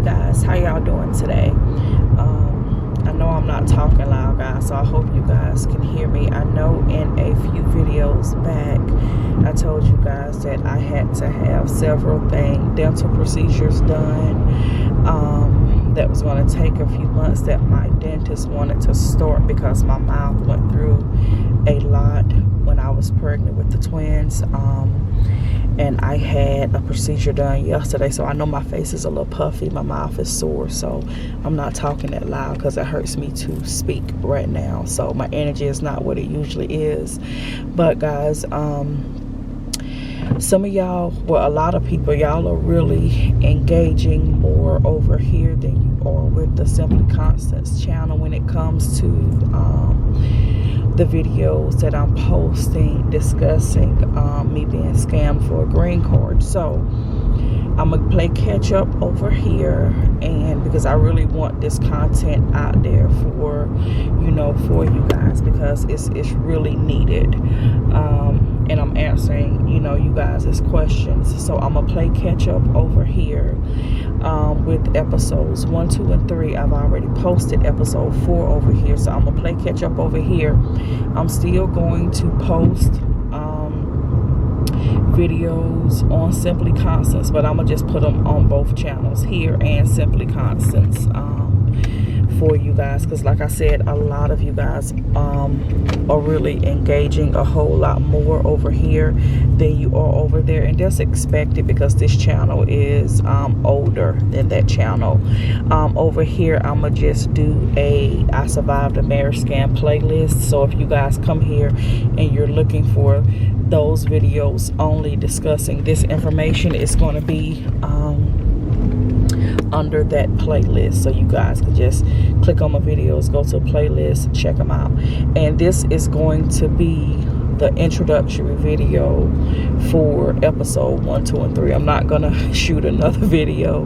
guys, how y'all doing today? I know I'm not talking loud, guys, so I hope you guys can hear me. I know in a few videos back I told you guys that I had to have several dental procedures done. That was going to take a few months, that my dentist wanted to start because my mouth went through a lot when I was pregnant with the twins. And I had a procedure done yesterday, so I know my face is a little puffy, my mouth is sore, so I'm not talking that loud because it hurts me to speak right now. So my energy is not what it usually is. But guys, some of y'all, well, a lot of people, y'all are really engaging more over here than you are with the Simpli Constance channel when it comes to the videos that I'm posting discussing me being scammed for a green card. So I'm gonna play catch up over here, and because I really want this content out there for for you guys, because it's really needed, and I'm answering you guys' questions. So I'm gonna play catch up over here with episodes 1, 2, and 3. I've already posted episode 4 over here, so I'm gonna play catch up over here. I'm still going to post videos on Simpli Constance, but I'm gonna just put them on both channels, here and Simpli Constance, for you guys, because like I said, a lot of you guys are really engaging a whole lot more over here than you are over there, and that's expected because this channel is older than that channel. Over here I'm gonna just do a I survived a marriage scam playlist. So if you guys come here and you're looking for those videos only discussing this information, it's going to be under that playlist, so you guys can just click on my videos, go to a playlist, check them out. And this is going to be the introductory video for episode 1, 2, and 3. I'm not gonna shoot another video,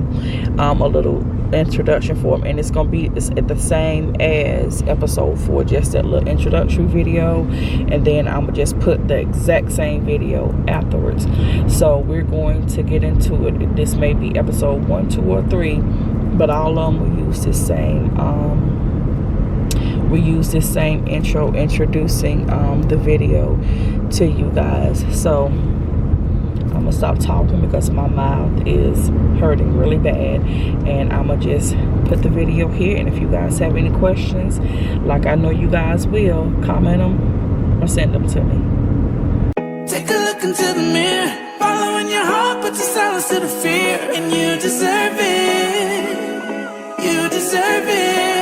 a little introduction for them, and it's gonna be the same as episode 4, just that little introductory video, and then I'm gonna just put the exact same video afterwards. So we're going to get into it. This may be episode 1, 2, or 3, but all of them will use this same intro introducing the video to you guys. So I'm gonna stop talking because my mouth is hurting really bad, and I'm gonna just put the video here. And if you guys have any questions, like I know you guys will, comment them or send them to me. Take a look into the mirror, following your heart, put the silence to the fear, and you deserve it. You deserve it.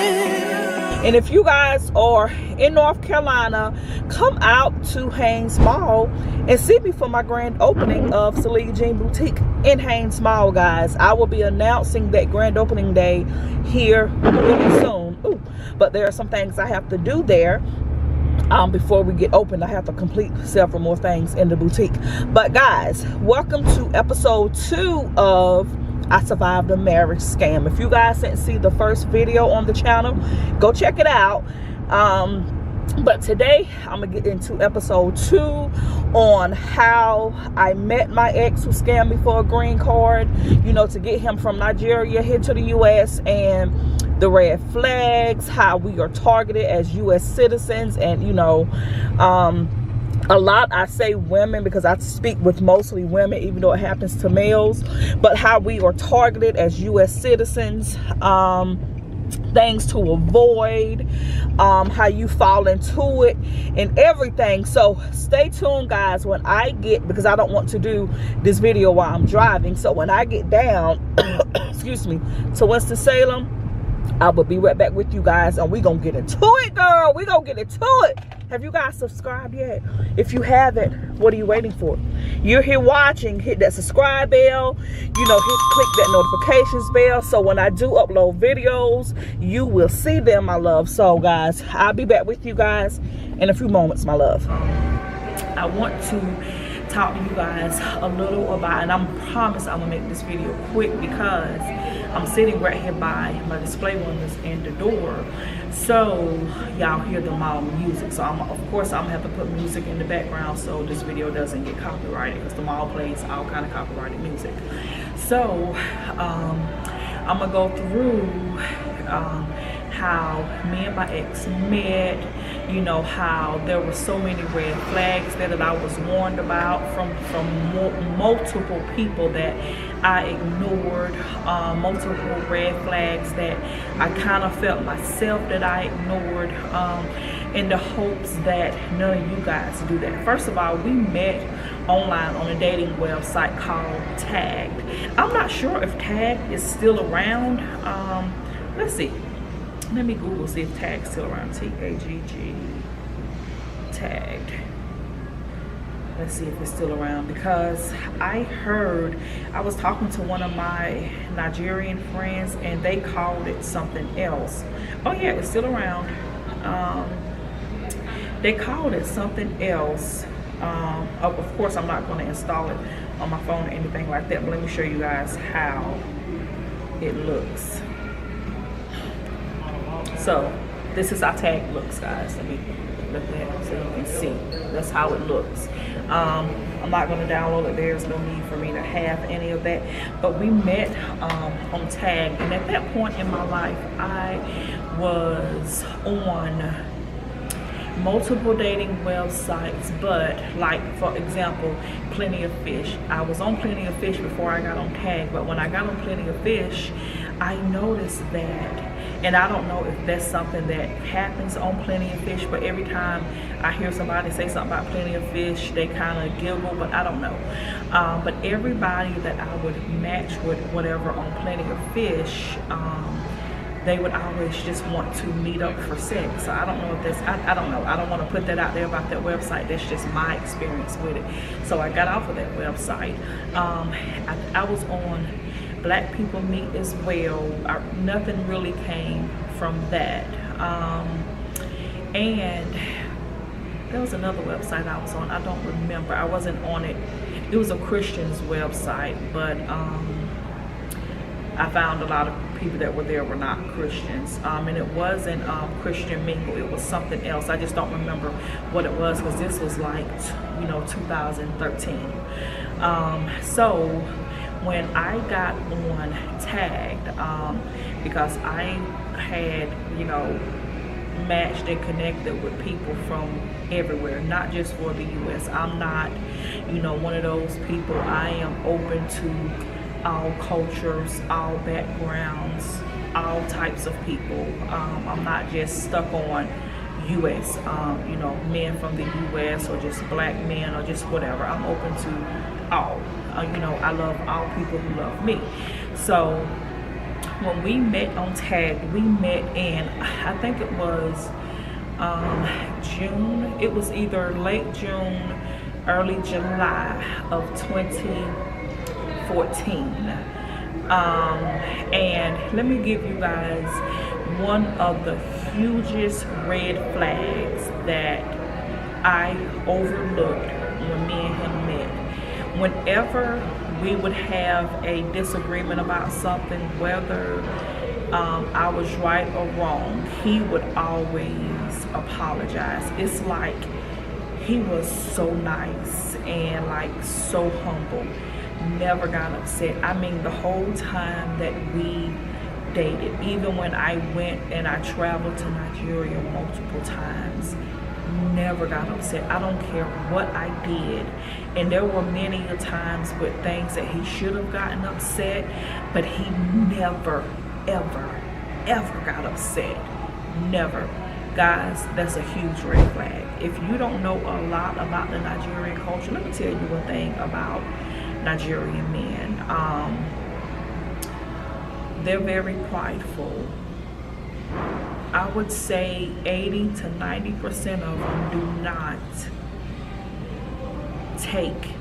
And if you guys are in North Carolina, come out to Haynes Mall and see me for my grand opening of Cilliaya Jean Boutique in Haynes Mall, guys. I will be announcing that grand opening day here really soon. Ooh, but there are some things I have to do there. Before we get open, I have to complete several more things in the boutique. But guys, welcome to episode 2 of I Survived a Marriage Scam. If you guys didn't see the first video on the channel, go check it out. But today I'm gonna get into episode 2 on how I met my ex who scammed me for a green card, to get him from Nigeria here to the US, and the red flags, how we are targeted as US citizens. And a lot, I say women because I speak with mostly women, even though it happens to males, but how we are targeted as US citizens, things to avoid, how you fall into it, and everything. So stay tuned, guys. When I get, because I don't want to do this video while I'm driving, so when I get down excuse me, to Winston-Salem, I will be right back with you guys, and we gonna get into it, girl. We gonna get into it. Have you guys subscribed yet? If you haven't, what are you waiting for? You're here watching, hit that subscribe bell, click that notifications bell, so when I do upload videos, you will see them, my love. So guys, I'll be back with you guys in a few moments, my love. I want to talk to you guys a little about, and I promise I'm gonna make this video quick because I'm sitting right here by my display windows in the door, so y'all hear the mall music. So of course I'm gonna have to put music in the background so this video doesn't get copyrighted, because the mall plays all kind of copyrighted music. So I'm gonna go through how me and my ex met, you know, how there were so many red flags that I was warned about from multiple people that I ignored, multiple red flags that I kind of felt myself that I ignored, in the hopes that none of you guys do that. First of all, we met online on a dating website called Tagged. I'm not sure if Tagged is still around. Let's see. Let me Google, see if Tagged's still around. T-A-G-G. Tagged. Let's see if it's still around, because I heard, I was talking to one of my Nigerian friends and they called it something else. Oh yeah, it's still around. They called it something else. Of course, I'm not going to install it on my phone or anything like that, but let me show you guys how it looks. So this is how Tag looks, guys. Let me look at it so you can see. That's how it looks. I'm not going to download it. There's no need for me to have any of that. But we met on Tag, and at that point in my life, I was on multiple dating websites, but like, for example, Plenty of Fish. I was on Plenty of Fish before I got on Tag, but when I got on Plenty of Fish, I noticed that, and I don't know if that's something that happens on Plenty of Fish, but every time I hear somebody say something about Plenty of Fish, they kind of giggle, but I don't know. But everybody that I would match with, whatever, on Plenty of Fish, they would always just want to meet up for sex. So I don't know if that's, I don't know. I don't want to put that out there about that website. That's just my experience with it. So I got off of that website. I was on Black People Meet as well. Nothing really came from that. And there was another website I was on. I don't remember. I wasn't on it. It was a Christian's website, but I found a lot of people that were there were not Christians, and it wasn't Christian Mingle. It was something else. I just don't remember what it was, because this was like, you know, 2013. So when I got on Tagged, because I had, you know, matched and connected with people from everywhere, not just for the US. I'm not, you know, one of those people. I am open to all cultures, all backgrounds, all types of people. I'm not just stuck on US, you know, men from the US, or just black men, or just whatever. I'm open to all. You know, I love all people who love me. So when we met on Tag, we met in, I think it was June. It was either late June, early July of 2014. And let me give you guys one of the hugest red flags that I overlooked when me and him met. Whenever we would have a disagreement about something, whether I was right or wrong, he would always apologize. It's like he was so nice and like so humble. Never got upset. I mean, the whole time that we dated, even when I went and I traveled to Nigeria multiple times, never got upset. I don't care what I did. And there were many times with things that he should have gotten upset, but he never, ever, ever got upset. Never. Guys, that's a huge red flag. If you don't know a lot about the Nigerian culture, let me tell you one thing about Nigerian men. They're very prideful. I would say 80 to 90% of them do not take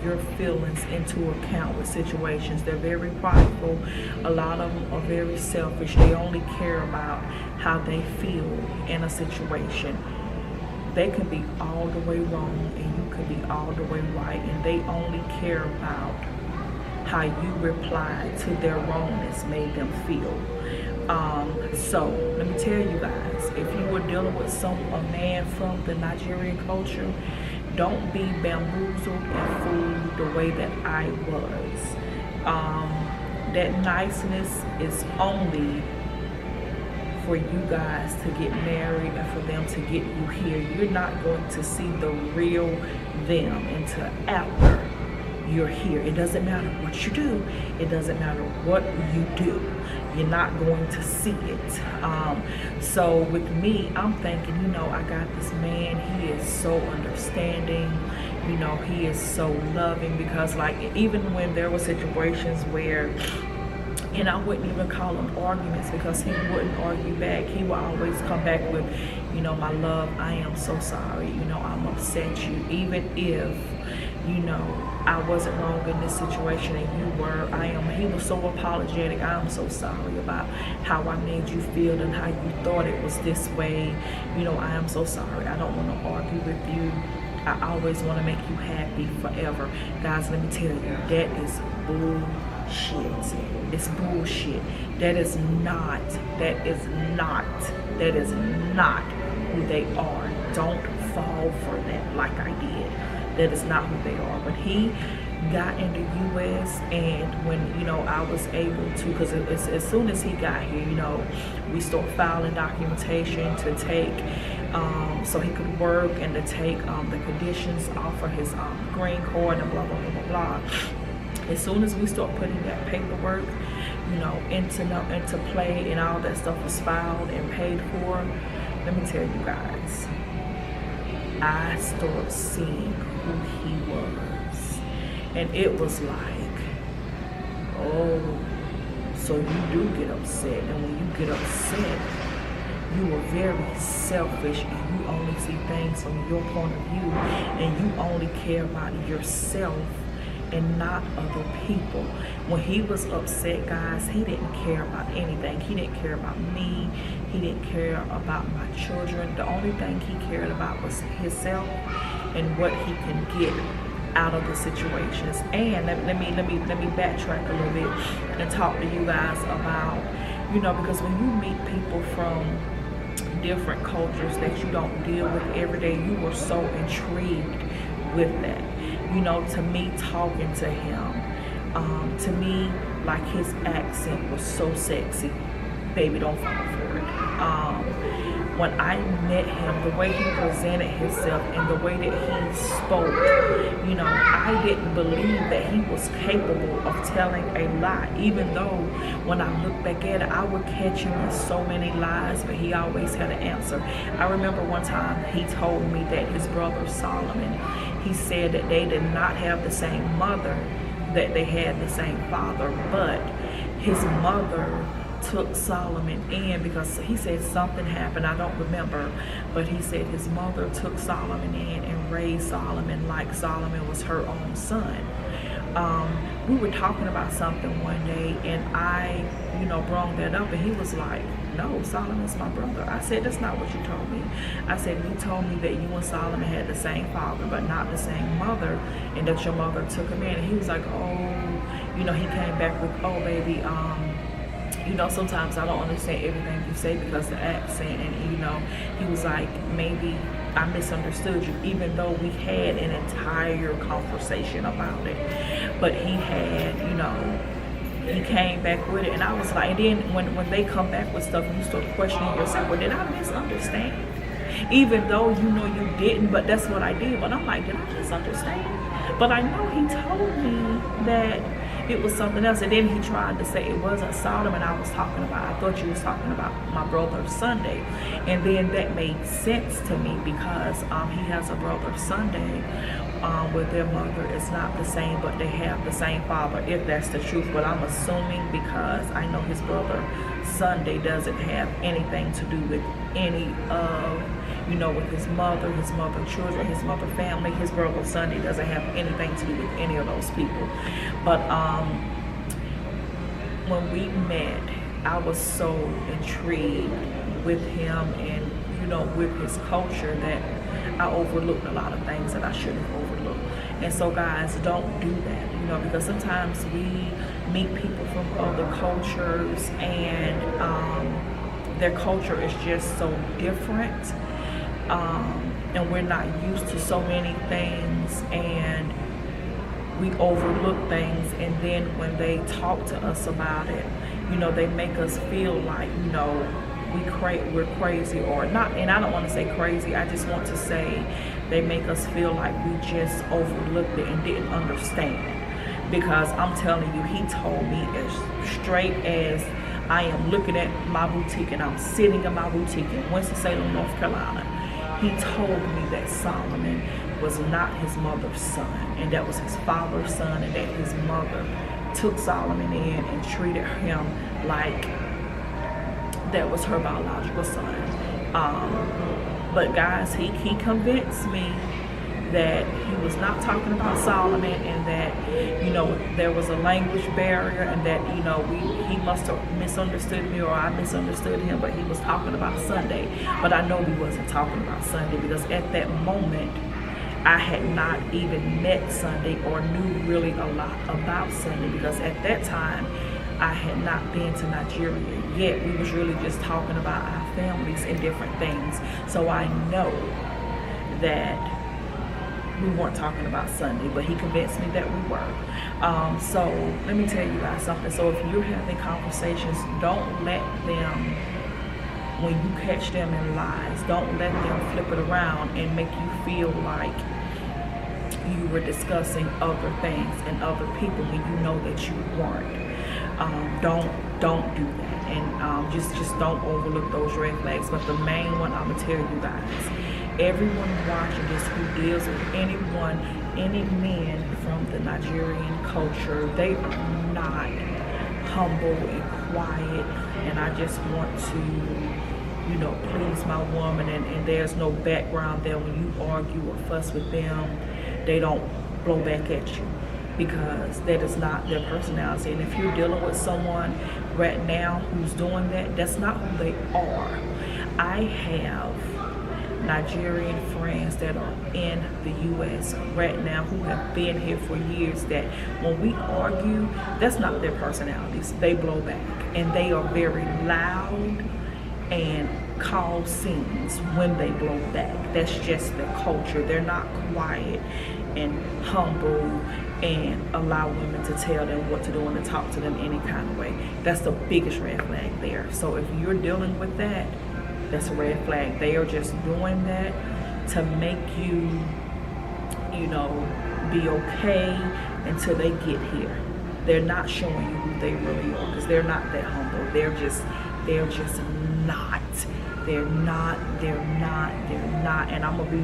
your feelings into account with situations. They're very prideful. A lot of them are very selfish. They only care about how they feel in a situation. They can be all the way wrong and you could be all the way right, and they only care about how you reply to their wrongness made them feel. So let me tell you guys, if you were dealing with a man from the Nigerian culture, don't be bamboozled and fooled the way that I was. that niceness is only for you guys to get married and for them to get you here. You're not going to see the real them until after you're here. It doesn't matter what you do. It doesn't matter what you do. You're not going to see it. So with me, I'm thinking, you know, I got this man. He is so understanding. You know, he is so loving, because like even when there were situations where, and I wouldn't even call them arguments, because he wouldn't argue back. He would always come back with, you know, my love, I am so sorry. You know, I'm upset you. Even if, you know, I wasn't wrong in this situation and you were, he was so apologetic. I am so sorry about how I made you feel and how you thought it was this way. You know, I am so sorry. I don't want to argue with you. I always want to make you happy forever. Guys, let me tell you, that is bullshit. It's bullshit. That is not who they are. Don't fall for that like I did. That is not who they are. But he got in the U.S. and when, you know, I was able to, because as soon as he got here, you know, we start filing documentation to take, so he could work and to take the conditions off of his green card and blah, blah, blah, blah, blah. As soon as we start putting that paperwork, you know, into play and all that stuff was filed and paid for, let me tell you guys, I started seeing who he was. And it was like, oh, so you do get upset. And when you get upset, you are very selfish and you only see things from your point of view and you only care about yourself and not other people. When he was upset, guys, he didn't care about anything. He didn't care about me. He didn't care about my children. The only thing he cared about was himself and what he can get out of the situations. And let me backtrack a little bit and talk to you guys about, you know, because when you meet people from different cultures that you don't deal with every day, you were so intrigued with that. You know, to me, talking to him, to me, like his accent was so sexy. Baby, don't fall for it. When I met him, the way he presented himself and the way that he spoke, you know, I didn't believe that he was capable of telling a lie. Even though when I look back at it, I would catch him in so many lies, but he always had an answer. I remember one time he told me that his brother Solomon, he said that they did not have the same mother, that they had the same father, but his mother took Solomon in because he said something happened, I don't remember, but he said his mother took Solomon in and raised Solomon like Solomon was her own son. We were talking about something one day and I, you know, brought that up and he was like, no, Solomon's my brother. I said, that's not what you told me. I said, you told me that you and Solomon had the same father but not the same mother, and that your mother took him in. And he was like, oh, you know, he came back with, oh baby, you know, sometimes I don't understand everything you say because the accent, and you know, he was like, maybe I misunderstood you, even though we had an entire conversation about it. But he had, you know, he came back with it, and I was like, and then when they come back with stuff and you start questioning yourself, well, did I misunderstand? Even though you know you didn't, but that's what I did. But I'm like, did I misunderstand? But I know he told me that it was something else, and then he tried to say it wasn't Solomon I was talking about. I thought you was talking about my brother Sunday. And then that made sense to me because he has a brother Sunday where their mother is not the same, but they have the same father, if that's the truth. But I'm assuming because I know his brother Sunday doesn't have anything to do with any of, you know, with his mother children, his mother family. His brother Sunday doesn't have anything to do with any of those people. But when we met, I was so intrigued with him and, you know, with his culture that I overlooked a lot of things that I shouldn't have overlooked. And so guys, don't do that, you know, because sometimes we meet people from other cultures and their culture is just so different. And we're not used to so many things, and we overlook things, and then when they talk to us about it, you know, they make us feel like, you know, we're crazy or not. And I don't want to say crazy, I just want to say they make us feel like we just overlooked it and didn't understand. Because I'm telling you, he told me as straight as I am looking at my boutique, and I'm sitting in my boutique in Winston-Salem, North Carolina. He told me that Solomon was not his mother's son, and that was his father's son, and that his mother took Solomon in and treated him like that was her biological son. But guys, he convinced me that he was not talking about Solomon, and that, you know, there was a language barrier, and that, you know, he must have misunderstood me, or I misunderstood him, but he was talking about Sunday. But I know he wasn't talking about Sunday, because at that moment I had not even met Sunday or knew really a lot about Sunday, because at that time I had not been to Nigeria yet. We was really just talking about our families and different things. So I know that we weren't talking about Sunday, but he convinced me that we were. So let me tell you guys something. So if you're having conversations, don't let them, when you catch them in lies, don't let them flip it around and make you feel like you were discussing other things and other people when you know that you weren't. Don't do that, and just don't overlook those red flags. But the main one I'm gonna tell you guys, everyone watching this who deals with any men from the Nigerian culture, they are not humble and quiet, and I just want to, you know, please my woman, and there's no background there. When you argue or fuss with them, they don't blow back at you, because that is not their personality. And if you're dealing with someone right now who's doing that, that's not who they are. I have Nigerian friends that are in the U.S. right now who have been here for years, that when we argue, that's not their personalities. They blow back, and they are very loud and cause scenes when they blow back. That's just their culture. They're not quiet and humble and allow women to tell them what to do and to talk to them any kind of way. That's the biggest red flag there. So if you're dealing with that, that's a red flag. They are just doing that to make you, you know, be okay until they get here. They're not showing you who they really are, because they're not that humble. They're just not. They're not. And I'm gonna be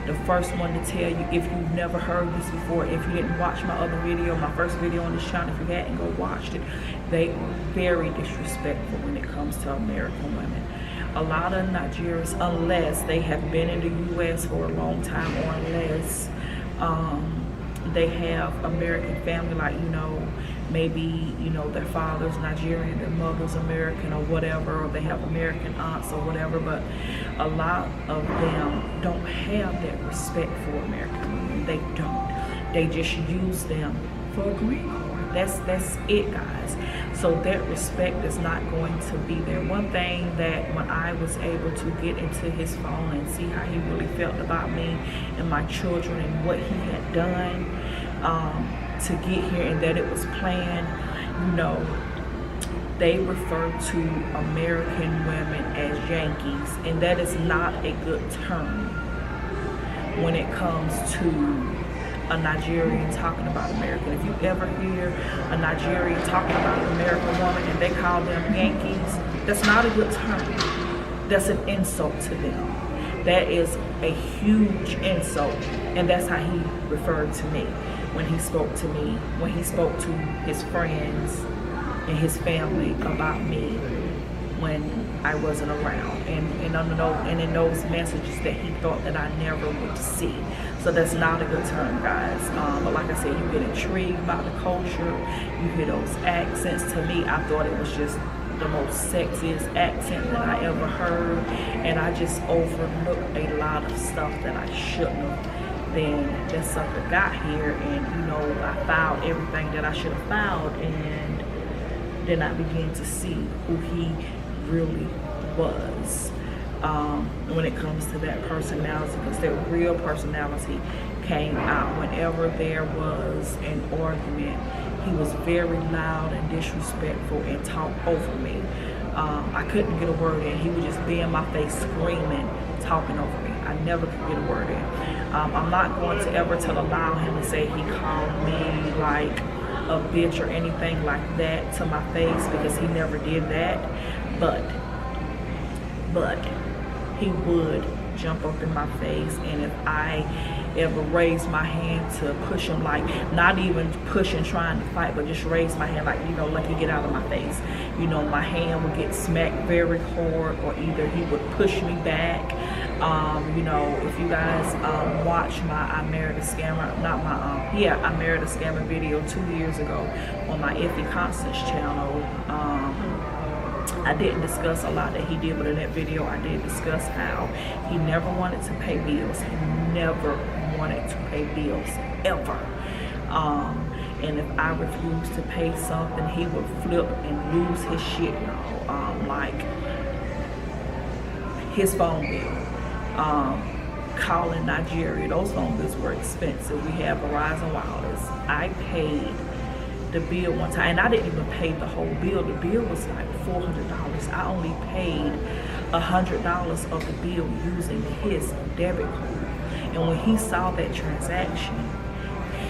the first one to tell you, if you've never heard this before, if you didn't watch my other video, my first video on this channel, if you hadn't, go watch it. They are very disrespectful when it comes to American women. A lot of Nigerians, unless they have been in the U.S. for a long time, or unless they have American family, like, you know, maybe, you know, their father's Nigerian, their mother's American, or whatever, or they have American aunts or whatever, but a lot of them don't have that respect for American women. They don't. They just use them for a green card. That's it, guys. So that respect is not going to be there. One thing that when I was able to get into his phone and see how he really felt about me and my children and what he had done to get here, and that it was planned, you know, they refer to American women as Yankees, and that is not a good term when it comes to a Nigerian talking about American. If you ever hear a Nigerian talking about an American woman and they call them Yankees, that's not a good term. That's an insult to them. That is a huge insult, and that's how he referred to me when he spoke to me, when he spoke to his friends and his family about me when I wasn't around, and in those messages that he thought that I never would see. So that's not a good term, guys. But like I said, you get intrigued by the culture, you hear those accents. To me, I thought it was just the most sexiest accent that I ever heard, and I just overlooked a lot of stuff that I shouldn't have. Then that sucker got here, and, you know, I filed everything that I should have filed, and then I began to see who he really was when it comes to that personality, because that real personality came out whenever there was an argument. He was very loud and disrespectful and talked over me. I couldn't get a word in. He would just be in my face screaming, talking over me. I never could get a word in. I'm not going to ever allow him to say he called me like a bitch or anything like that to my face, because he never did that. But he would jump up in my face, and if I ever raised my hand to push him, like not even pushing trying to fight, but just raise my hand, like, you know, like, you get out of my face, you know, my hand would get smacked very hard, or either he would push me back. You know, if you guys watch my I Married a Scammer, not my I Married a Scammer video 2 years ago on my Ify Constance channel, I didn't discuss a lot that he did, but in that video I did discuss how he never wanted to pay bills. He never wanted to pay bills, ever. And if I refused to pay something, he would flip and lose his shit, like his phone bill. Calling Nigeria, those phone bills were expensive. We have Verizon Wireless. I paid the bill one time, and I didn't even pay the whole bill. The bill was like $400. I only paid $100 of the bill using his debit card. And when he saw that transaction,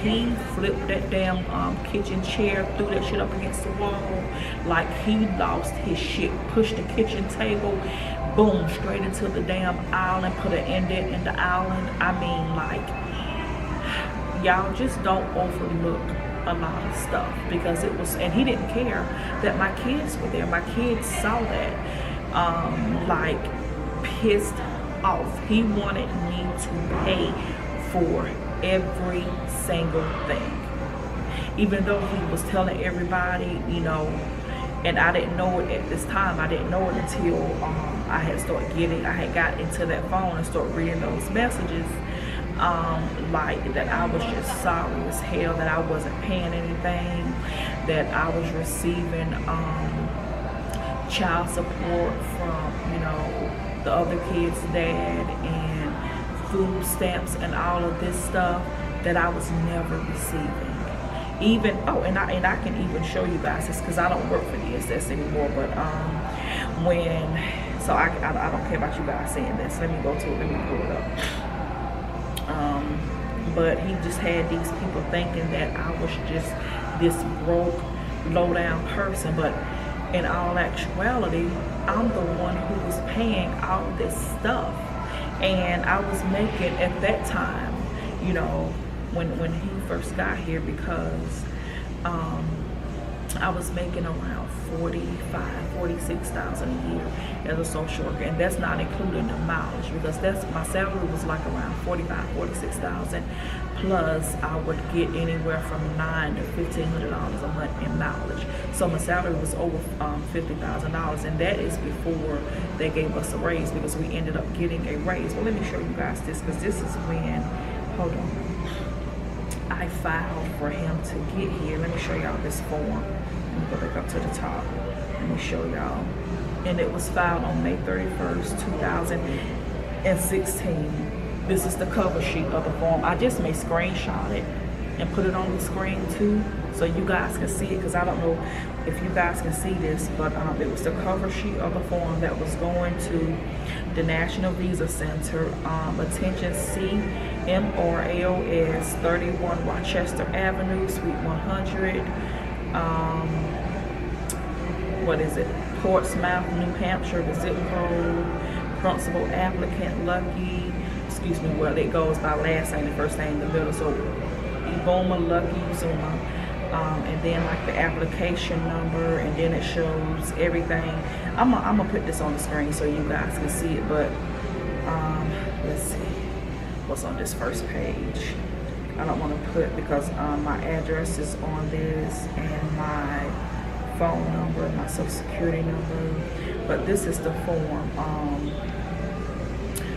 he flipped that damn kitchen chair, threw that shit up against the wall, like he lost his shit, pushed the kitchen table, boom, straight into the damn island, put an indent in the island. I mean, like, y'all just don't overlook a lot of stuff, because it was, and he didn't care that my kids were there. My kids saw that, like, pissed off. He wanted me to pay for every single thing, even though he was telling everybody, you know, and I didn't know it at this time. I didn't know it until I had got into that phone and started reading those messages, like that I was just sorry as hell that I wasn't paying anything, that I was receiving child support from, you know, the other kid's dad, and food stamps and all of this stuff that I was never receiving. Even, oh, and I can even show you guys this, because I don't work for the SS anymore, but so I don't care about you guys seeing this. Let me go to it, let me pull it up. But he just had these people thinking that I was just this broke, low down person, but in all actuality, I'm the one who was paying all this stuff. And I was making, at that time, you know, when he first got here, because I was making around $46,000 a year as a social worker, and that's not including the mileage, because my salary was like around $46,000, plus I would get anywhere from $900 to $1,500 a month in mileage. So my salary was over $50,000, and that is before they gave us a raise, because we ended up getting a raise. Well, let me show you guys this, because this is when, hold on, I filed for him to get here. Let me show y'all this form. Let me go back up to the top. Let me show y'all. And it was filed on May 31st, 2016. This is the cover sheet of the form. I just may screenshot it and put it on the screen too, so you guys can see it, because I don't know if you guys can see this, but it was the cover sheet of the form that was going to the National Visa Center, attention CMRLS, 31 Rochester Avenue, Suite 100, what is it, Portsmouth, New Hampshire, the zip code, principal applicant Lucky, excuse me, well, it goes by last name, the first name in the middle, so Iboma Lucky Zuma, and then like the application number, and then it shows everything. I'm gonna put this on the screen so you guys can see it, but let's see what's on this first page. I don't want to put, because my address is on this, and my phone number, my social security number, but this is the form,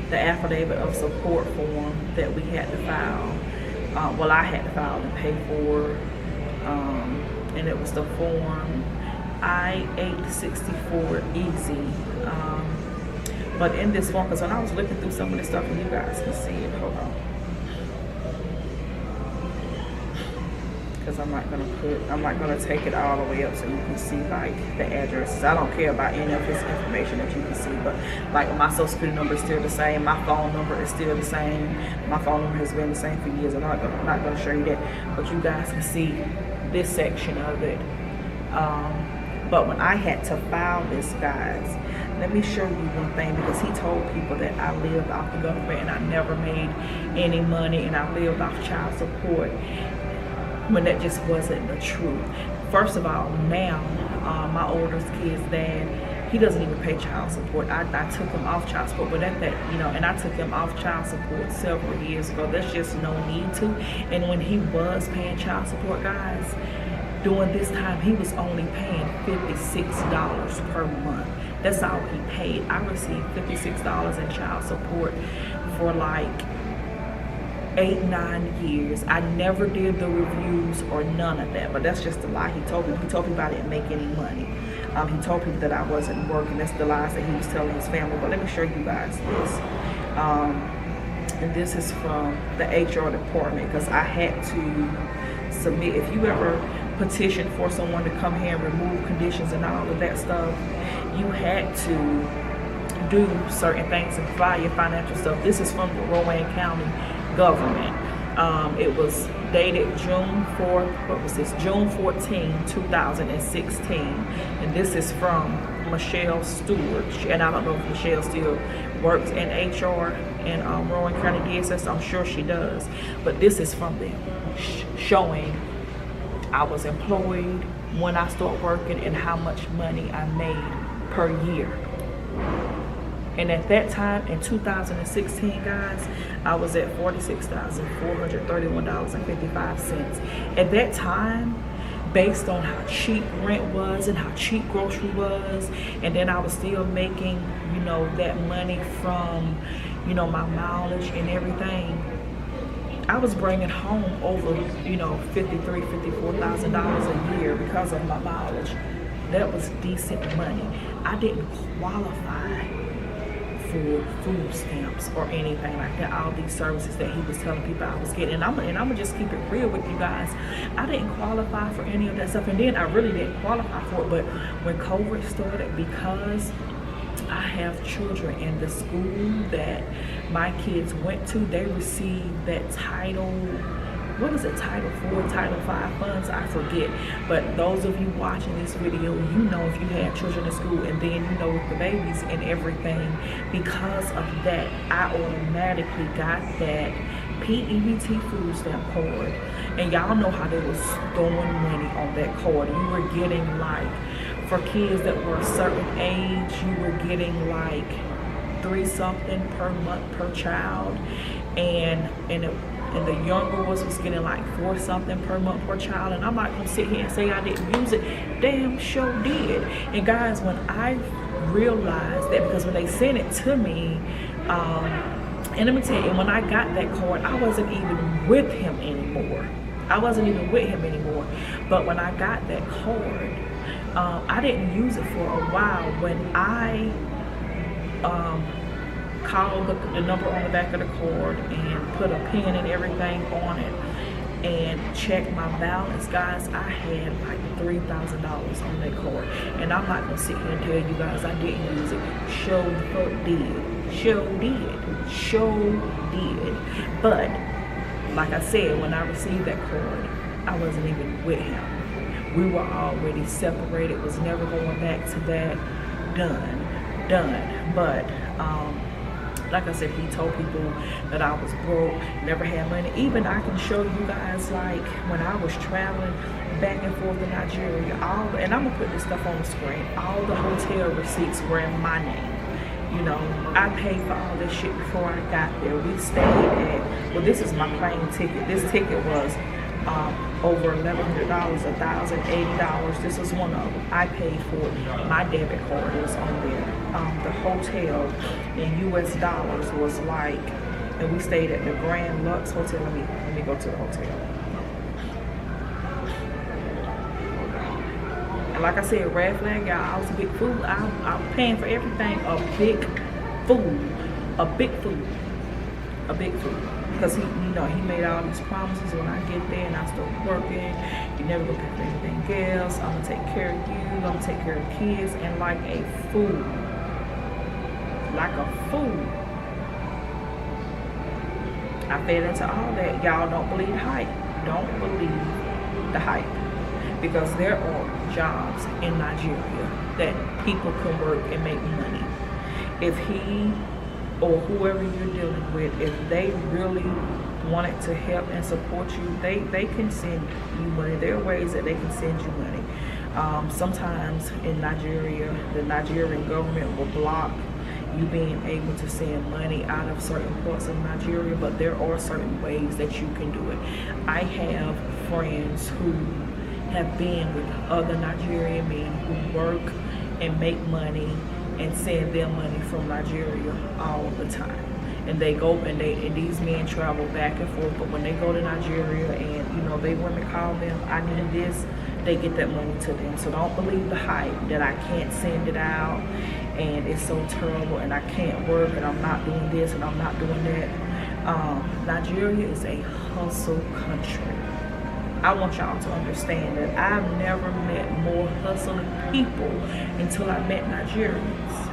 the affidavit of support form that we had to file. Well, I had to file and pay for, and it was the form I-864 easy. But in this form, because when I was looking through some of this stuff, and you guys can see it, hold on. because I'm not gonna take it all the way up so you can see like the addresses. I don't care about any of his information that you can see, but like my social security number is still the same, my phone number is still the same, my phone number has been the same for years. I'm not gonna show you that, but you guys can see this section of it. But when I had to file this, guys, let me show you one thing, because he told people that I lived off the government and I never made any money and I lived off child support, when that just wasn't the truth. First of all, now my oldest kid's dad, he doesn't even pay child support. I took him off child support, but at that, you know, and I took him off child support several years ago. There's just no need to. And when he was paying child support, guys, during this time, he was only paying $56 per month. That's all he paid. I received $56 in child support for like 8-9 years. I never did the reviews or none of that, but that's just a lie he told me. He told people I didn't make any money. He told people that I wasn't working. That's the lies that he was telling his family. But let me show you guys this. And this is from the HR department, because I had to submit. If you ever petition for someone to come here and remove conditions and all of that stuff, you had to do certain things and file your financial stuff. This is from the Rowan County government. It was dated June 4th, what was this? June 14, 2016. And this is from Michelle Stewart. And I don't know if Michelle still works in HR in Rowan County DSS. I'm sure she does. But this is from them, showing I was employed, when I started working, and how much money I made per year. And at that time, in 2016, guys, I was at $46,431.55. At that time, based on how cheap rent was and how cheap grocery was, and then I was still making, you know, that money from, you know, my mileage and everything, I was bringing home over, you know, $54,000 a year because of my mileage. That was decent money. I didn't qualify for food stamps or anything like that. All these services that he was telling people I was getting, and I'm gonna just keep it real with you guys. I didn't qualify for any of that stuff, and then I really didn't qualify for it. But when COVID started, because I have children in the school that my kids went to, they received that Title, what is it, Title 4, Title 5 funds, I forget. But those of you watching this video, you know, if you have children in school, and then you know with the babies and everything, because of that, I automatically got that PEBT food stamp card. And y'all know how they was throwing money on that card. You were getting like, for kids that were a certain age, you were getting like $3 something per month per child, and the younger ones was getting like $4 something per month per child. And I'm not gonna sit here and say I didn't use it. Damn sure did. And guys, when I realized that, because when they sent it to me, and let me tell you, when I got that card, I wasn't even with him anymore. But when I got that card, I didn't use it for a while. When I called the number on the back of the card and put a pin and everything on it and checked my balance, guys, I had like $3,000 on that card. And I'm not gonna sit here and tell you guys I didn't use it. Sure did. But like I said, when I received that card, I wasn't even with him. We were already separated, was never going back to that. Done. But like I said, he told people that I was broke, never had money. Even I can show you guys, like when I was traveling back and forth to Nigeria, and I'm gonna put this stuff on the screen, all the hotel receipts were in my name. You know, I paid for all this shit before I got there. We stayed at, well, this is my plane ticket. This ticket was over $1,100, $1,080. This was one of them. I paid for it. My debit card was on there. The hotel in US dollars was like, and we stayed at the Grand Lux Hotel. Let me go to the hotel. And like I said, red flag, y'all, I was a big fool. I'm paying for everything. A big fool. because he made all these promises. When I get there and I start working, you never gonna pay for anything else. I'm gonna take care of you. I'm gonna take care of the kids. And like a fool, I fed into all that. Y'all don't believe hype. Don't believe the hype, because there are jobs in Nigeria that people can work and make money. If he or whoever you're dealing with, if they really wanted to help and support you, they can send you money. There are ways that they can send you money. Sometimes in Nigeria, the Nigerian government will block you being able to send money out of certain parts of Nigeria, but there are certain ways that you can do it. I have friends who have been with other Nigerian men who work and make money and send them money from Nigeria all the time. And they go and these men travel back and forth, but when they go to Nigeria and they women call them, I need this, they get that money to them. So don't believe the hype that I can't send it out and it's so terrible and I can't work and I'm not doing this and I'm not doing that. Nigeria is a hustle country. I want y'all to understand that I've never met more hustling people until I met Nigerians.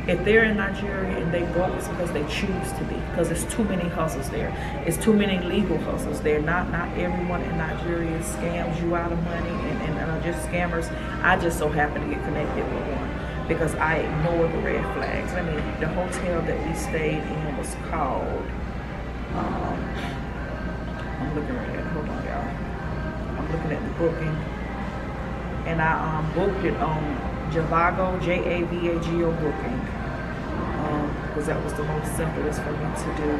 If they're in Nigeria and they broke, it's because they choose to be, because there's too many hustles there. It's too many legal hustles there. Not everyone in Nigeria scams you out of money and are just scammers. I just so happen to get connected with one because I ignore the red flags. The hotel that we stayed in was called, I'm looking right at, hold on y'all. I'm looking at the booking. And I booked it on Javago, Javago booking. Because that was the most simplest for me to do.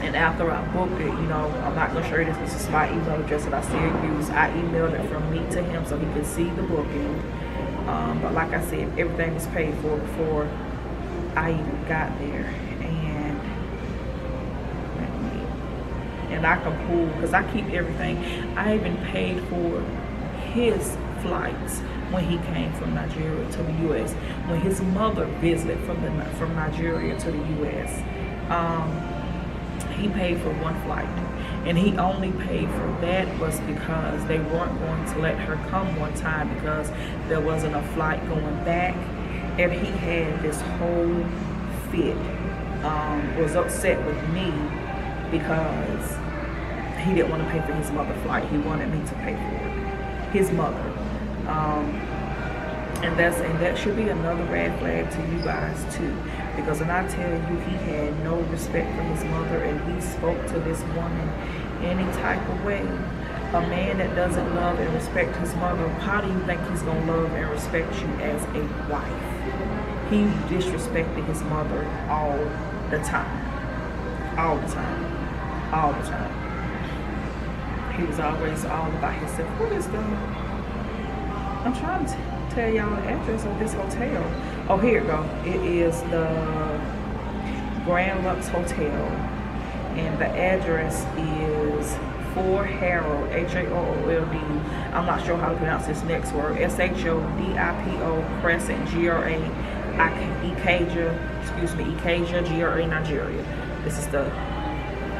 And after I booked it, I'm not going to show you this is my email address that I still use. I emailed it from me to him so he could see the booking. But like I said, everything was paid for before I even got there. And I can pull, because I keep everything. I even paid for his flights when he came from Nigeria to the U.S. When his mother visited from Nigeria to the U.S., he paid for one flight. And he only paid for that was because they weren't going to let her come one time because there wasn't a flight going back. And he had this whole fit, was upset with me because he didn't want to pay for his mother's flight. He wanted me to pay for it, his mother. And that should be another red flag to you guys too, because when I tell you he had no respect for his mother and he spoke to this woman any type of way, a man that doesn't love and respect his mother, how do you think he's gonna love and respect you as a wife? He disrespected his mother all the time. He was always all about himself. What is I'm trying to tell y'all the address of this hotel. Oh, here it go. It is the Grand Lux Hotel, and the address is 4 Harold, H-A-R-O-L-D. I'm not sure how to pronounce this next word. S-H-O-D-I-P-O Crescent, Ikaja, G-R-A, Nigeria. This is the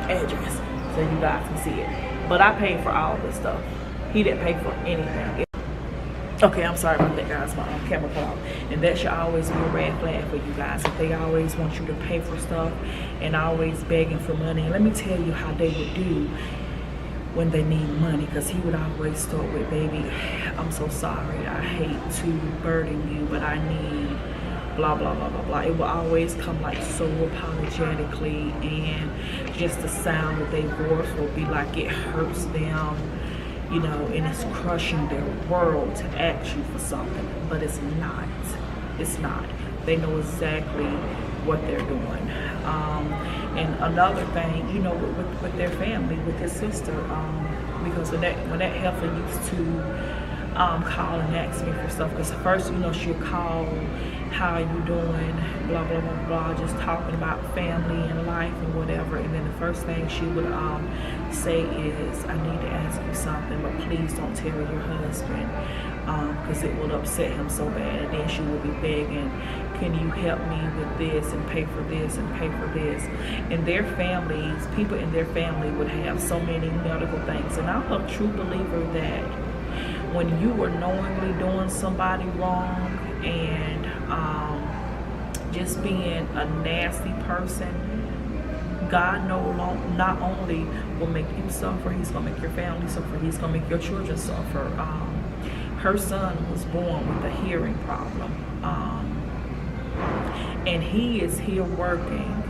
address, so you guys can see it. But I paid for all this stuff. He didn't pay for anything. Okay, I'm sorry about that, guys. My camera cut off. And that should always be a red flag for you guys. If they always want you to pay for stuff and always begging for money. And let me tell you how they would do when they need money, because he would always start with, baby, I'm so sorry. I hate to burden you, but I need blah, blah, blah, blah, blah. It will always come like so apologetically, and just the sound of their voice will be like it hurts them. And it's crushing their world to ask you for something, but it's not. It's not. They know exactly what they're doing. And another thing, with their family, with his sister, because when that heifer used to call and ask me for stuff, because first, she'll call, how are you doing, blah, blah, blah, blah, just talking about family and life and whatever. And then the first thing she would say is, I need to ask you something, but please don't tell your husband, because it will upset him so bad. And then she would be begging, can you help me with this and pay for this and pay for this? And their families, people in their family would have so many medical things. And I'm a true believer that when you are knowingly doing somebody wrong and just being a nasty person, God not only will make you suffer, he's going to make your family suffer, he's going to make your children suffer. Her son was born with a hearing problem, and he is here working.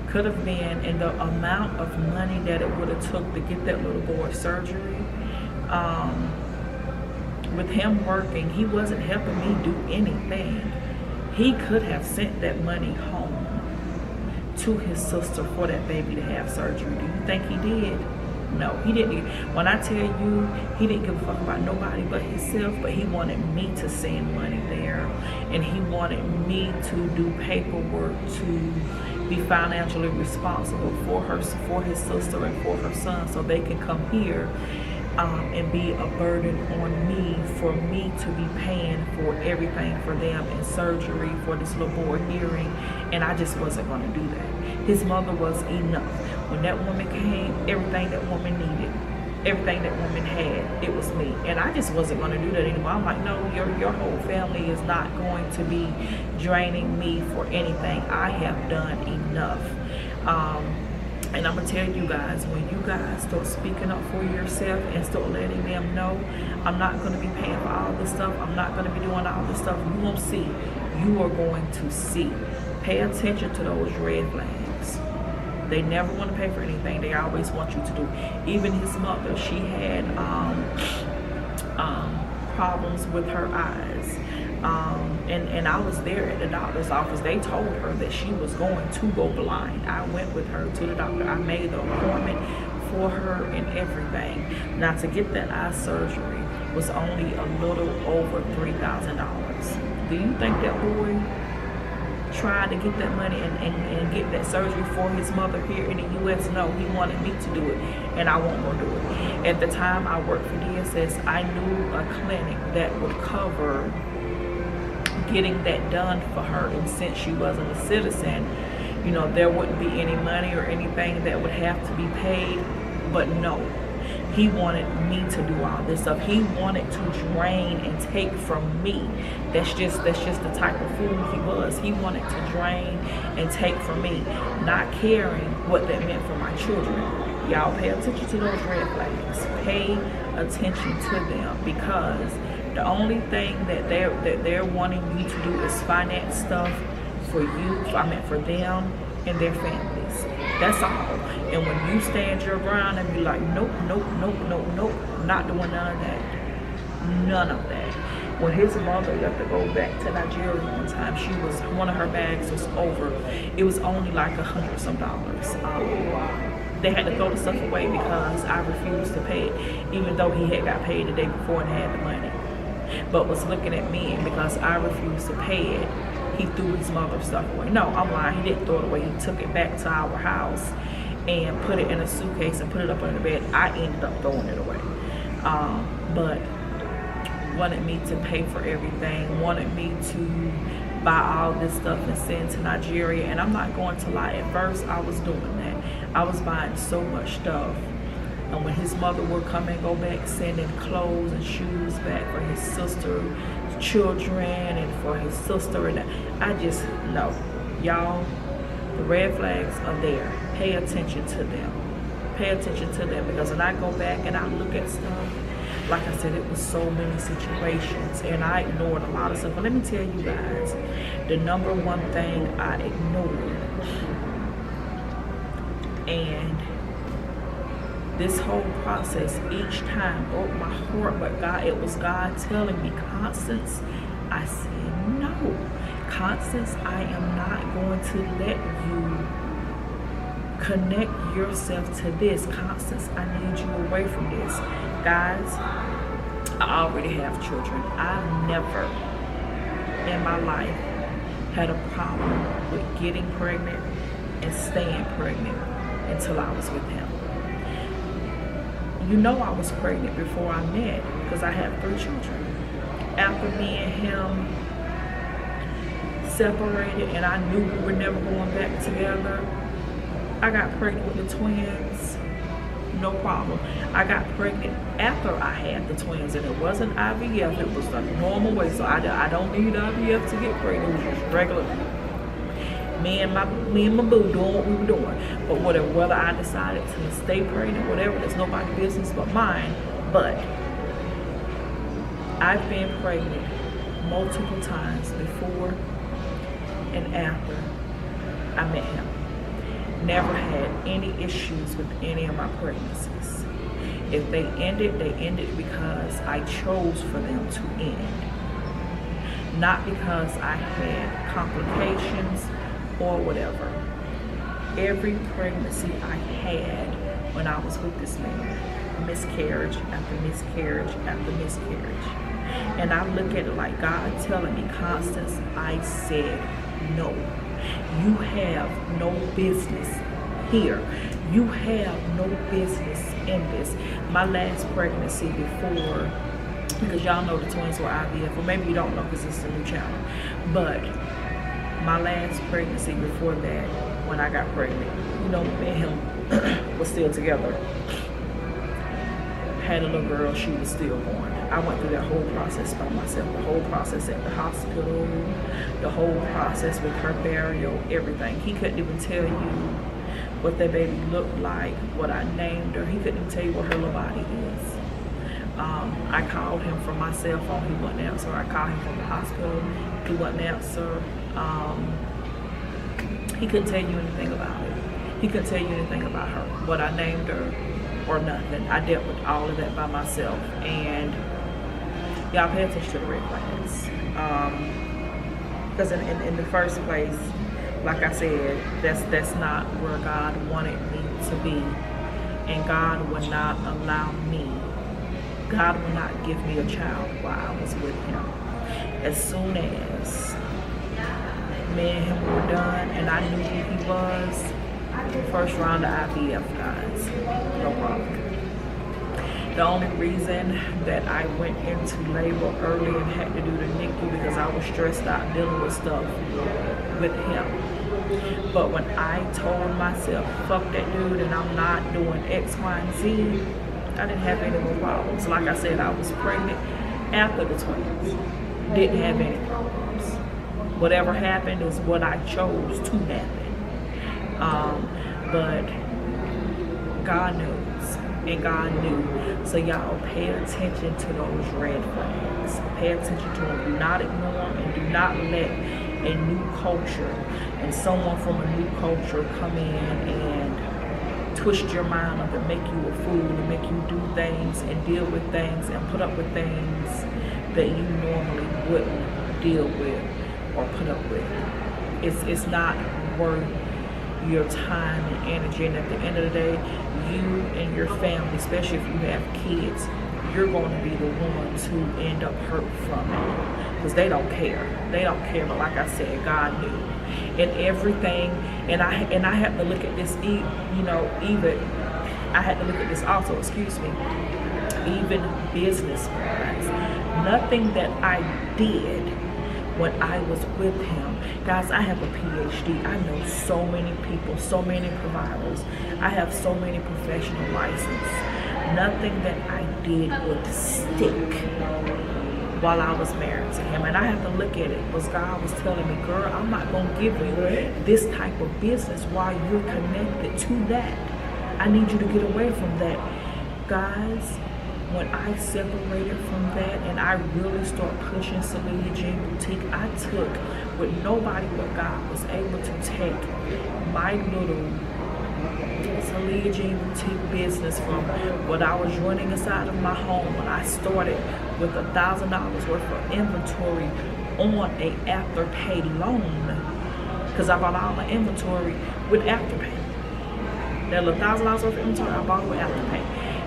Could have been, and the amount of money that it would have took to get that little boy surgery, with him working, he wasn't helping me do anything. He could have sent that money home to his sister for that baby to have surgery. Do you think he did? No, he didn't. When I tell you, he didn't give a fuck about nobody but himself, but he wanted me to send money there, and he wanted me to do paperwork to be financially responsible for his sister and for her son, so they can come here and be a burden on me, for me to be paying for everything for them and surgery for this little boy hearing. And I just wasn't going to do that. His mother was enough. When that woman came, everything that woman needed, everything that woman had, it was me. And I just wasn't going to do that anymore. I'm like, no, your whole family is not going to be draining me for anything. I have done enough. And I'm going to tell you guys, when you guys start speaking up for yourself and start letting them know, I'm not going to be paying for all this stuff, I'm not going to be doing all this stuff, you won't see. You are going to see. Pay attention to those red flags. They never want to pay for anything. They always want you to do. Even his mother, she had problems with her eyes. And I was there at the doctor's office. They told her that she was going to go blind. I went with her to the doctor. I made the appointment for her and everything. Now, to get that eye surgery was only a little over $3,000. Do you think that boy tried to get that money and get that surgery for his mother here in the U.S.? No, he wanted me to do it, and I won't go do it. At the time I worked for DSS, I knew a clinic that would cover getting that done for her, and since she wasn't a citizen, you know, there wouldn't be any money or anything that would have to be paid. But no, he wanted me to do all this stuff. He wanted to drain and take from me. That's just the type of fool he was. He wanted to drain and take from me, not caring what that meant for my children. Y'all pay attention to those red flags. Pay attention to them, because the only thing that they're wanting you to do is finance stuff for you, for them and their families. That's all. And when you stand your ground and be like, nope, nope, nope, nope, nope, not doing none of that. None of that. When his mother left to go back to Nigeria one time, one of her bags was over. It was only like $100 some. They had to throw the stuff away because I refused to pay it, even though he had got paid the day before and had the money. But was looking at me, and because I refused to pay it, he threw his mother's stuff away. No, I'm lying. He didn't throw it away. He took it back to our house and put it in a suitcase and put it up under the bed. I ended up throwing it away. But wanted me to pay for everything, wanted me to buy all this stuff and send to Nigeria. And I'm not going to lie, at first I was doing that. I was buying so much stuff. And when his mother would come and go back, sending clothes and shoes back for his sister's children and for his sister, and I just know, y'all, the red flags are there. Pay attention to them. Pay attention to them, because when I go back and I look at stuff, like I said, it was so many situations, and I ignored a lot of stuff. But let me tell you guys, the number one thing I ignored, and this whole process each time broke my heart, but God, it was God telling me, Constance, I said, no, Constance, I am not going to let you connect yourself to this. Constance, I need you away from this. Guys, I already have children. I've never in my life had a problem with getting pregnant and staying pregnant until I was with him. You know, I was pregnant before I met, because I have 3 children. After me and him separated and I knew we were never going back together, I got pregnant with the twins, no problem. I got pregnant after I had the twins, and it wasn't IVF, it was the normal way. So I don't need IVF to get pregnant. It was just regular. Me and my boo doing what we were doing. But whether I decided to stay pregnant, whatever, that's nobody's business but mine. But I've been pregnant multiple times before and after I met him. Never had any issues with any of my pregnancies. If they ended because I chose for them to end. Not because I had complications or whatever. Every pregnancy I had when I was with this man, miscarriage after miscarriage after miscarriage. And I look at it like God telling me, Constance, I said no. You have no business here. You have no business in this. My last pregnancy before, because y'all know the twins were IVF, or maybe you don't know because it's a new channel, but my last pregnancy before that, when I got pregnant, you know, me and him was still together. Had a little girl, she was stillborn. I went through that whole process by myself, the whole process at the hospital, the whole process with her burial, everything. He couldn't even tell you what that baby looked like, what I named her. He couldn't even tell you what her little body is. I called him from my cell phone, he wouldn't answer. I called him from the hospital, he wouldn't answer. He couldn't tell you anything about it. He couldn't tell you anything about her, what I named her, or nothing. I dealt with all of that by myself. And y'all pay attention to the red flags. Because in the first place, like I said, that's not where God wanted me to be. And God would not allow me, God would not give me a child while I was with him. As soon as me and him were done and I knew who he was, first round of IVF, guys, no problem. The only reason that I went into labor early and had to do the NICU because I was stressed out dealing with stuff with him. But when I told myself, fuck that dude and I'm not doing X, Y, and Z, I didn't have any more problems. Like I said, I was pregnant after the twins. Didn't have any problems. Whatever happened is what I chose to happen. But God knows, and God knew. So y'all pay attention to those red flags. Pay attention to them. Do not ignore them, and do not let a new culture and someone from a new culture come in and twist your mind up and make you a fool and make you do things and deal with things and put up with things that you normally wouldn't deal with or put up with. It's not worth your time and energy, and at the end of the day, you and your family, especially if you have kids, you're going to be the ones who end up hurt from it because they don't care. They don't care. But like I said, God knew, and everything. And I had to look at this. Even I had to look at this also. Excuse me. Even business-wise, nothing that I did when I was with him. Guys, I have a PhD. I know so many people, so many providers. I have so many professional licenses. Nothing that I did would stick while I was married to him. And I have to look at it because God was telling me, girl, I'm not going to give you this type of business while you're connected to that. I need you to get away from that. Guys, when I separated from that and I really started pushing Cilliaya Jean Boutique, I took with nobody but God was able to take my little Cilliaya Jean Boutique business from what I was running inside of my home when I started with $1,000 worth of inventory on a afterpay loan, because I bought all my inventory with afterpay. That little $1,000 worth of inventory I bought with afterpay.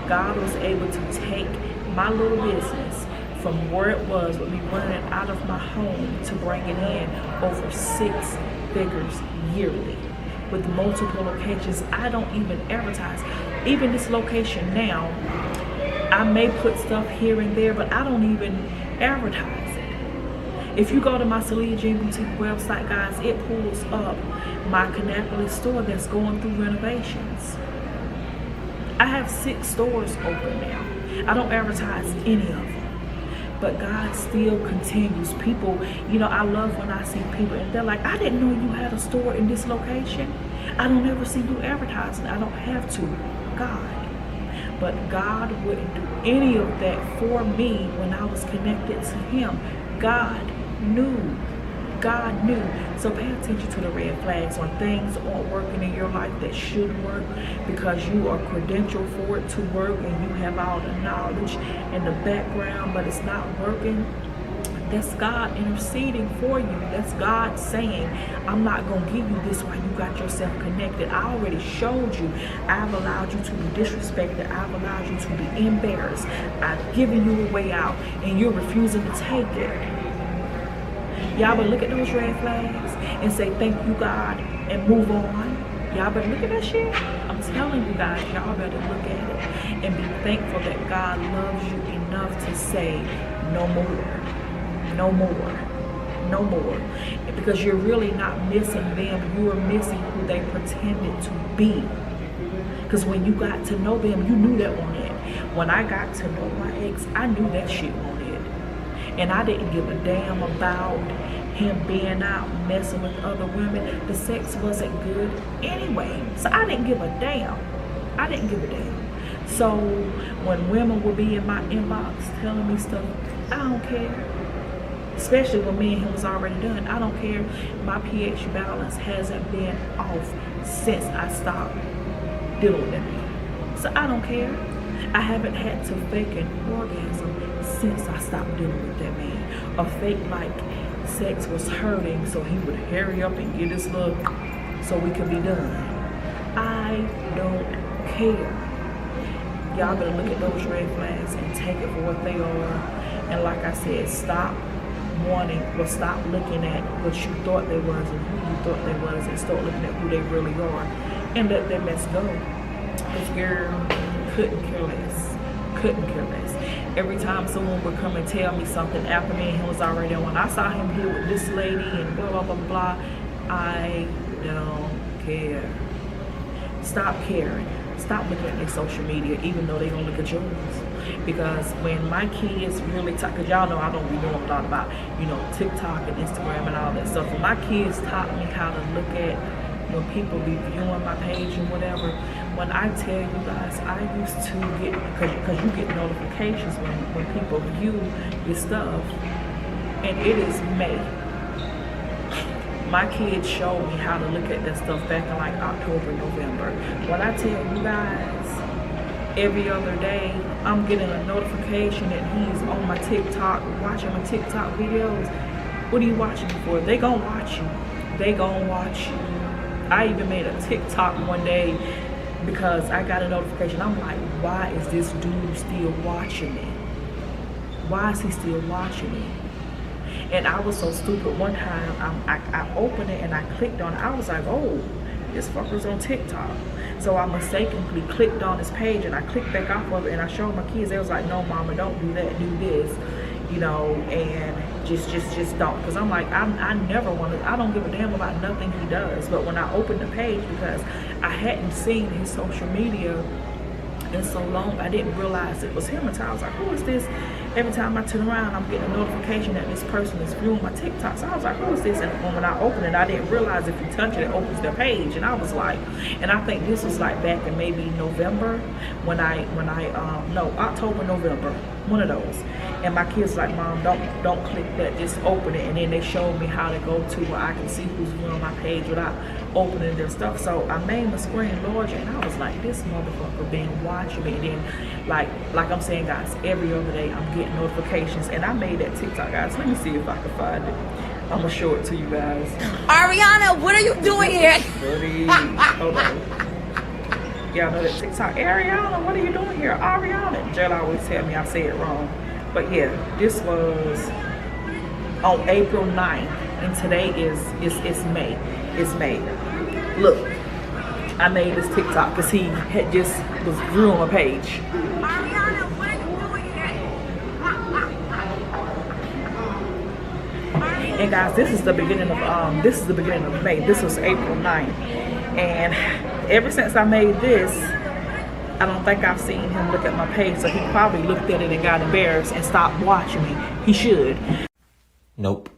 God was able to take my little business from where it was with me running it out of my home to bring it in over 6 figures yearly with multiple locations. I don't even advertise. Even this location now, I may put stuff here and there, but I don't even advertise it. If you go to my Cilliaya Jean Boutique website, guys, it pulls up my Kannapolis store that's going through renovations. I have 6 stores open now. I don't advertise any of them. But God still continues. People, you know, I love when I see people and they're like, I didn't know you had a store in this location. I don't ever see you advertising. I don't have to. God. But God wouldn't do any of that for me when I was connected to Him. God knew. God knew. So pay attention to the red flags when things aren't working in your life that should work, because you are credentialed for it to work and you have all the knowledge in the background, but it's not working. That's God interceding for you. That's God saying, I'm not going to give you this while you got yourself connected. I already showed you. I've allowed you to be disrespected. I've allowed you to be embarrassed. I've given you a way out and you're refusing to take it. Y'all better look at those red flags and say, thank you, God, and move on. Y'all better look at that shit. I'm telling you guys, y'all better look at it and be thankful that God loves you enough to say, no more, no more, no more. Because you're really not missing them. You are missing who they pretended to be. Because when you got to know them, you knew that on it. When I got to know my ex, I knew that shit on it. And I didn't give a damn about him being out messing with other women. The sex wasn't good anyway. So I didn't give a damn. I didn't give a damn. So when women will be in my inbox telling me stuff, I don't care. Especially when me and him was already done. I don't care. My pH balance hasn't been off since I stopped dealing with him. So I don't care. I haven't had to fake an orgasm since I stopped dealing with that man. Or fake like sex was hurting so he would hurry up and get his look so we could be done. I don't care. Y'all better look at those red flags and take it for what they are. And like I said, stop stop looking at what you thought they was and who you thought they was, and start looking at who they really are and let that mess go. This girl couldn't care less. Couldn't care less. Every time someone would come and tell me something after me and him was already on, I saw him here with this lady and blah blah blah blah. I don't care. Stop caring. Stop looking at their social media, even though they don't look at yours. Because when my kids really talk, because y'all know I don't be knowing a lot about, you know, TikTok and Instagram and all that stuff. When my kids taught me how to look at when people be viewing my page and whatever, when I tell you guys, I used to get, because you get notifications when people view your stuff, and it is May. My kids showed me how to look at that stuff back in like October, November. When I tell you guys, every other day, I'm getting a notification that he's on my TikTok, watching my TikTok videos. What are you watching me for? They gonna watch you. They gonna watch you. I even made a TikTok one day because I got a notification. I'm like, why is this dude still watching me? Why is he still watching me? And I was so stupid. One time, I opened it and I clicked on it. I was like, oh, this fucker's on TikTok. So I mistakenly clicked on his page and I clicked back off of it and I showed my kids. They was like, no, mama, don't do that, do this, you know, and just don't. Because I'm like, I never want to, I don't give a damn about nothing he does. But when I opened the page, because I hadn't seen his social media in so long, I didn't realize it was him until I was like, who is this? Every time I turn around, I'm getting a notification that this person is viewing my TikTok. So I was like, who is this? And when I opened it, I didn't realize if you touch it, it opens their page. And I was like, and I think this was like back in maybe November when October, November, one of those. And my kids like, Mom, don't click that, just open it. And then they showed me how to go to where I can see who's viewing my page without opening their stuff. So I made my screen larger and I was like, this motherfucker been watching me. And then like I'm saying, guys, every other day I'm getting notifications. And I made that TikTok, guys. Let me see if I can find it. I'm gonna show it to you guys. Ariana, what are you doing here? Hold on. Y'all know that TikTok. Ariana, what are you doing here? Ariana. Jill always tell me I say it wrong. But yeah, this was on April 9th. And today is May. It's May. Look, I made this TikTok because he had just was viewing my page. Ariana, what are you doing here? And guys, this is the beginning of May. This was April 9th. And ever since I made this, I don't think I've seen him look at my page. So he probably looked at it and got embarrassed and stopped watching me. He should. Nope.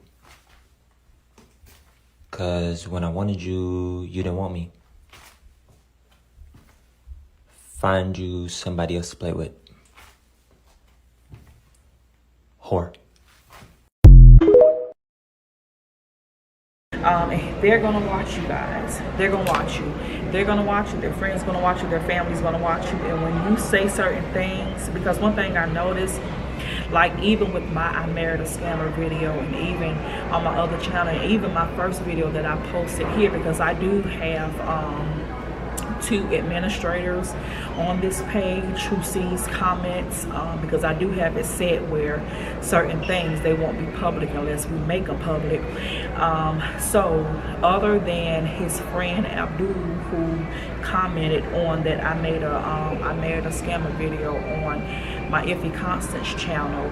Cause when I wanted you, you didn't want me. Find you somebody else to play with. Whore. They're gonna watch you guys. They're gonna watch you. They're gonna watch you. Their friends gonna watch you. Their family's gonna watch you. And when you say certain things, because one thing I noticed, like even with my I Married a Scammer video, and even on my other channel, and even my first video that I posted here, because I do have 2 administrators on this page who sees comments, because I do have it set where certain things, they won't be public unless we make them public. So other than his friend Abdul, who commented on that I made a I Married a Scammer video on my Ify Constance channel,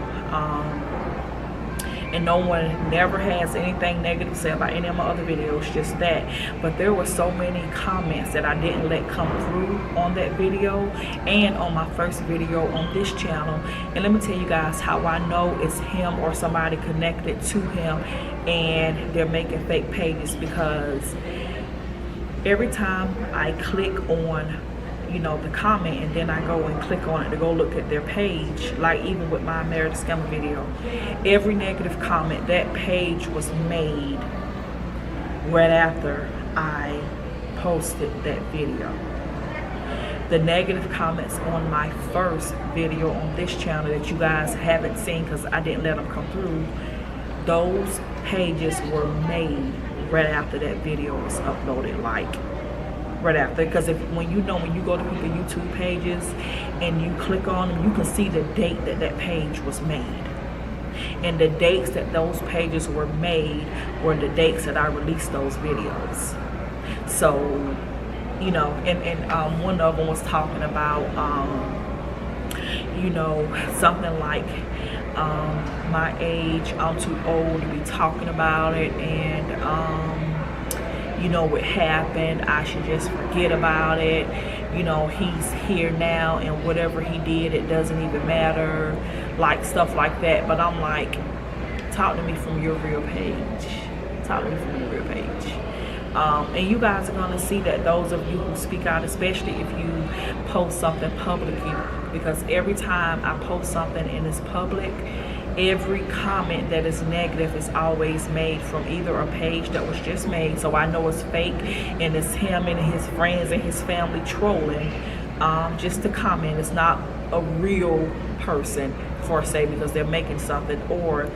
and no one never has anything negative to say about any of my other videos, just that. But there were so many comments that I didn't let come through on that video and on my first video on this channel. And let me tell you guys how I know it's him or somebody connected to him and they're making fake pages, because every time I click on, you know, the comment, and then I go and click on it to go look at their page, like even with my Married a Scammer video, every negative comment, that page was made right after I posted that video. The negative comments on my first video on this channel that you guys haven't seen because I didn't let them come through, those pages were made right after that video was uploaded, like right after. Because when you go to people YouTube pages and you click on them, you can see the date that that page was made, and the dates that those pages were made were the dates that I released those videos. So, you know, and one of them was talking about you know, something like my age, I'm too old to be talking about it, and you know, what happened, I should just forget about it. You know, he's here now, and whatever he did, it doesn't even matter, like stuff like that. But I'm like, talk to me from your real page. Talk to me from your real page. And you guys are going to see that, those of you who speak out, especially if you post something publicly, because every time I post something and it's public, every comment that is negative is always made from either a page that was just made, so I know it's fake, and it's him and his friends and his family trolling, just to comment. It's not a real person, for say, because they're making something, or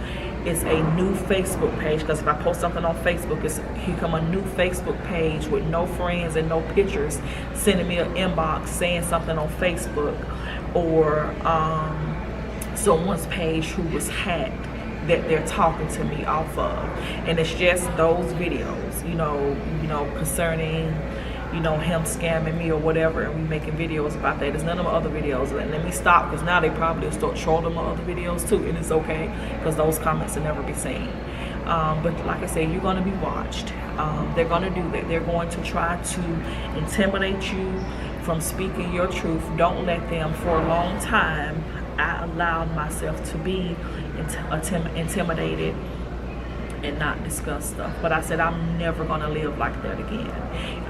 it's a new Facebook page, because if I post something on Facebook, it's become a new Facebook page with no friends and no pictures sending me an inbox saying something on Facebook, or someone's page who was hacked that they're talking to me off of, and it's just those videos, you know, concerning, you know, him scamming me or whatever, and we making videos about that. There's none of my other videos. Let me stop, because now they probably will start trolling my other videos too, and it's okay, because those comments will never be seen. But like I said, you're going to be watched. They're going to do that. They're going to try to intimidate you from speaking your truth. Don't let them. For a long time, I allowed myself to be intimidated and not discuss stuff. But I said, I'm never going to live like that again.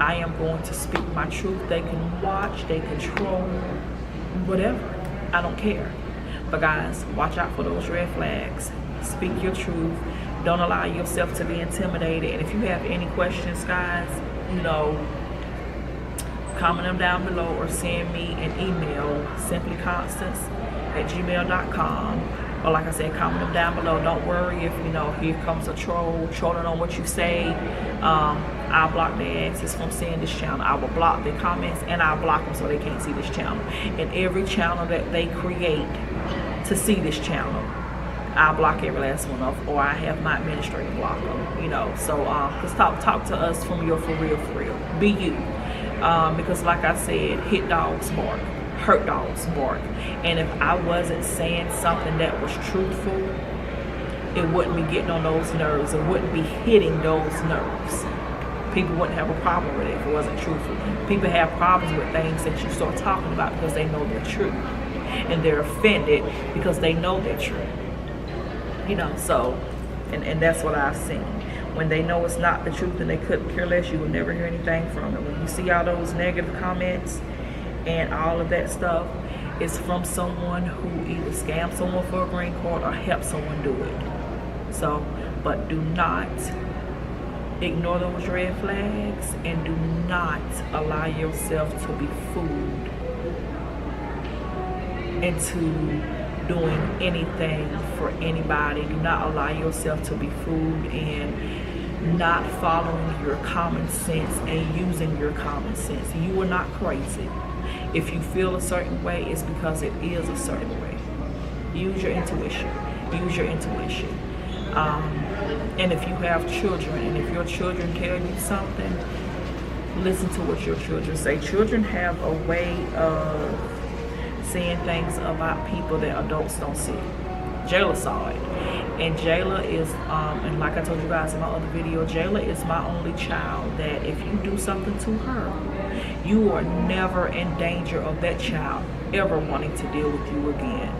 I am going to speak my truth. They can watch, they control, whatever. I don't care. But guys, watch out for those red flags. Speak your truth. Don't allow yourself to be intimidated. And if you have any questions, guys, you know, comment them down below, or send me an email, simplyconstance@gmail.com. Or like I said, comment them down below. Don't worry if, you know, here comes a troll trolling on what you say. I'll block their asses from seeing this channel. I will block their comments, and I'll block them so they can't see this channel. And every channel that they create to see this channel, I'll block every last one of them, or I have my administrator block them, you know. So just talk to us from your for real. Be you. Because like I said, hit dogs bark, hurt dogs bark. And if I wasn't saying something that was truthful, it wouldn't be getting on those nerves. It wouldn't be hitting those nerves. People wouldn't have a problem with it if it wasn't truthful. People have problems with things that you start talking about because they know they're true. And they're offended because they know they're true. You know, so, and that's what I've seen. When they know it's not the truth and they couldn't care less, you will never hear anything from it. When you see all those negative comments and all of that stuff, it's from someone who either scammed someone for a green card or helped someone do it. So, but do not ignore those red flags, and do not allow yourself to be fooled into doing anything for anybody. Do not allow yourself to be fooled in not following your common sense and using your common sense. You are not crazy. If you feel a certain way, it's because it is a certain way. Use your intuition. Use your intuition. And if you have children, and if your children tell you something, listen to what your children say. Children have a way of seeing things about people that adults don't see. Jayla saw it. And Jayla is, and like I told you guys in my other video, Jayla is my only child that if you do something to her, you are never in danger of that child ever wanting to deal with you again.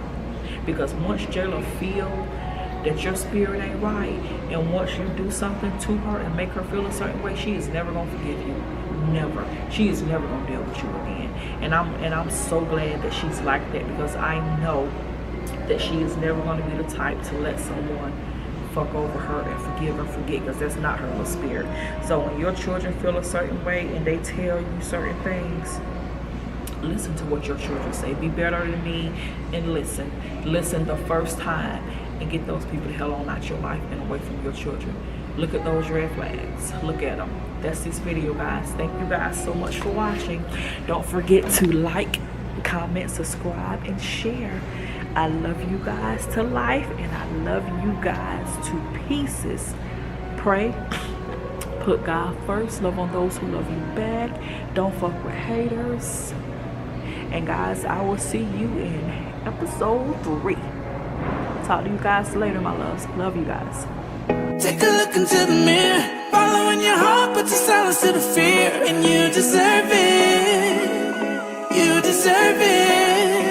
Because once Jayla feel that your spirit ain't right, and once you do something to her and make her feel a certain way, she is never gonna forgive you. Never. She is never gonna deal with you again. And I'm so glad that she's like that, because I know that she is never gonna be the type to let someone fuck over her and forgive or forget, because that's not her little spirit. So when your children feel a certain way and they tell you certain things, listen to what your children say. Be better than me and listen. Listen the first time and get those people the hell on out your life and away from your children. Look at those red flags. Look at them. That's this video, guys. Thank you guys so much for watching. Don't forget to like, comment, subscribe, and share. I love you guys to life, and I love you guys to pieces. Pray. Put God first. Love on those who love you back. Don't fuck with haters. And guys, I will see you in episode 3. Talk to you guys later, my loves. Love you guys. Take a look into the mirror, following your heart, but your silence to the fear. And you deserve it. You deserve it.